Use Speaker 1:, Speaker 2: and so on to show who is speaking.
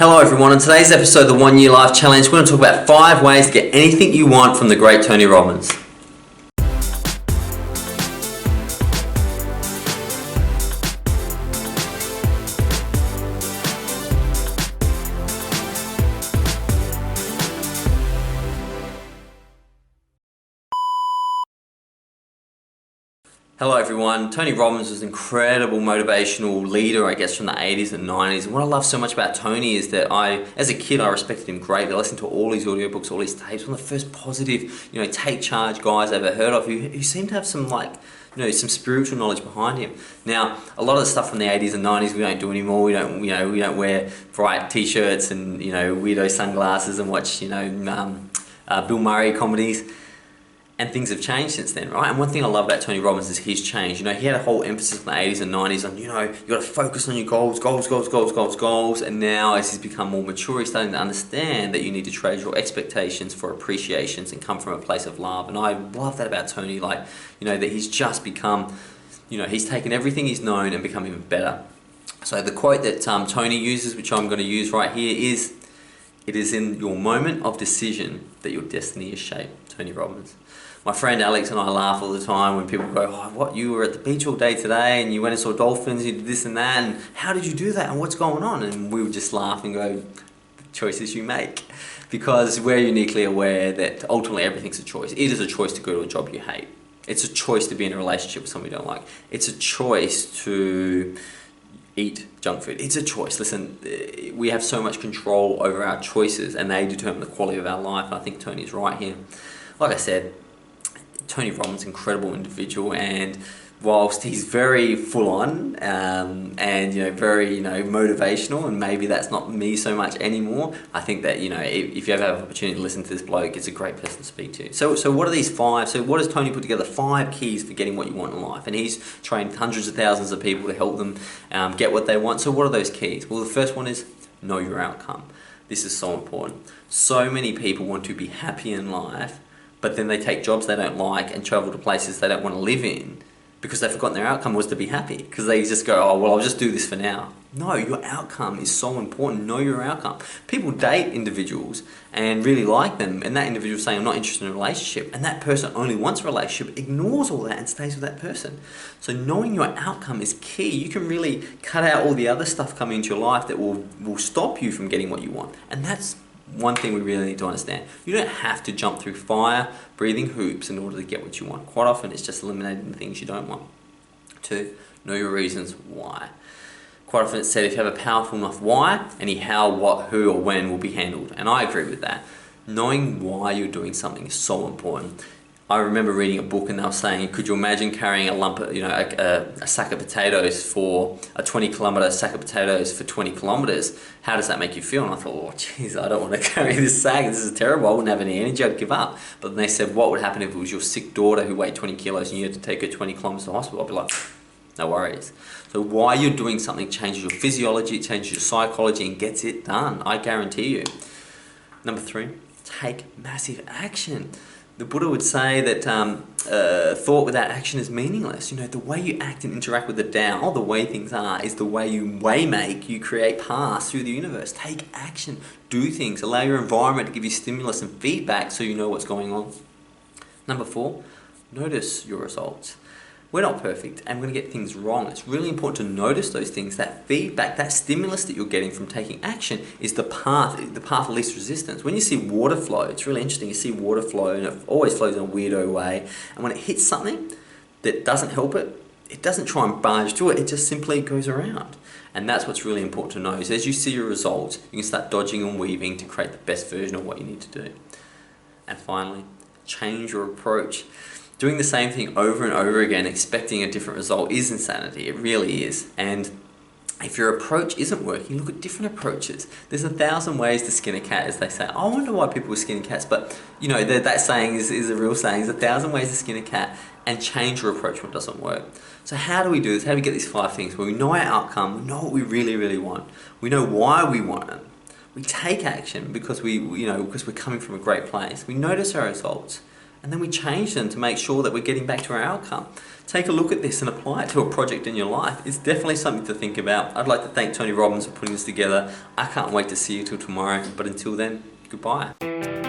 Speaker 1: Hello everyone, on today's episode of the 1 Year Life Challenge, we're going to talk about 5 ways to get anything you want from the great Tony Robbins. Hello everyone, Tony Robbins was an incredible motivational leader, I guess, from the 80s and 90s. And what I love so much about Tony is that as a kid, I respected him greatly. I listened to all his audiobooks, all his tapes. One of the first positive, take charge guys I ever heard of who seemed to have some some spiritual knowledge behind him. Now, a lot of the stuff from the 80s and 90s we don't do anymore. We don't wear bright t-shirts and, weirdo sunglasses and watch, Bill Murray comedies. And things have changed since then, right? And one thing I love about Tony Robbins is he's changed. He had a whole emphasis in the 80s and 90s on, you got to focus on your goals. And now as he's become more mature, he's starting to understand that you need to trade your expectations for appreciations and come from a place of love. And I love that about Tony, that he's just become, he's taken everything he's known and become even better. So the quote that Tony uses, which I'm going to use right here, is, "It is in your moment of decision that your destiny is shaped." Tony Robbins. My friend Alex and I laugh all the time when people go, "Oh, what, you were at the beach all day today and you went and saw dolphins, you did this and that, and how did you do that and what's going on?" And we would just laugh and go, "The choices you make." Because we're uniquely aware that ultimately everything's a choice. It is a choice to go to a job you hate. It's a choice to be in a relationship with someone you don't like. It's a choice to eat junk food. It's a choice. Listen, we have so much control over our choices and they determine the quality of our life. And I think Tony's right here. Like I said, Tony Robbins, incredible individual, and whilst he's very full on and very motivational, and maybe that's not me so much anymore, I think that if you ever have an opportunity to listen to this bloke, it's a great person to speak to. So what are these 5? So what has Tony put together? 5 keys for getting what you want in life, and he's trained hundreds of thousands of people to help them get what they want. So what are those keys? Well, the first one is know your outcome. This is so important. So many people want to be happy in life, but then they take jobs they don't like and travel to places they don't want to live in because they've forgotten their outcome was to be happy. Because they just go, "Oh, well, I'll just do this for now." No, your outcome is so important. Know your outcome. People date individuals and really like them, and that individual saying, "I'm not interested in a relationship," and that person only wants a relationship, ignores all that and stays with that person. So knowing your outcome is key. You can really cut out all the other stuff coming into your life that will stop you from getting what you want. And that's one thing we really need to understand. You don't have to jump through fire, breathing hoops in order to get what you want. Quite often it's just eliminating the things you don't want. 2, know your reasons why. Quite often it's said if you have a powerful enough why, any how, what, who or when will be handled. And I agree with that. Knowing why you're doing something is so important. I remember reading a book and they were saying, could you imagine carrying a lump of, a sack of potatoes for a 20-kilometre sack of potatoes for 20 kilometres? How does that make you feel? And I thought, oh, geez, I don't want to carry this sack. This is terrible. I wouldn't have any energy. I'd give up. But then they said, what would happen if it was your sick daughter who weighed 20 kilos and you had to take her 20 kilometres to the hospital? I'd be like, no worries. So why you're doing something changes your physiology, it changes your psychology and gets it done. I guarantee you. Number 3, take massive action. The Buddha would say that thought without action is meaningless. The way you act and interact with the Tao, the way things are, is the way you you create paths through the universe. Take action, do things, allow your environment to give you stimulus and feedback so you know what's going on. Number 4, notice your results. We're not perfect and we're going to get things wrong. It's really important to notice those things. That feedback, that stimulus that you're getting from taking action is the path of least resistance. When you see water flow, it's really interesting. You see water flow and it always flows in a weirdo way. And when it hits something that doesn't help it, it doesn't try and barge through it. It just simply goes around. And that's what's really important to know. Is as you see your results, you can start dodging and weaving to create the best version of what you need to do. And finally, change your approach. Doing the same thing over and over again, expecting a different result is insanity. It really is. And if your approach isn't working, look at different approaches. There's 1,000 ways to skin a cat, as they say. I wonder why people skin cats, but that saying is a real saying. There's 1,000 ways to skin a cat, and change your approach when it doesn't work. So how do we do this? How do we get these 5 things? Well, we know our outcome, we know what we really, really want. We know why we want it. We take action because because we're coming from a great place. We notice our results. and then we change them to make sure that we're getting back to our outcome. Take a look at this and apply it to a project in your life. It's definitely something to think about. I'd like to thank Tony Robbins for putting this together. I can't wait to see you till tomorrow, but until then, goodbye.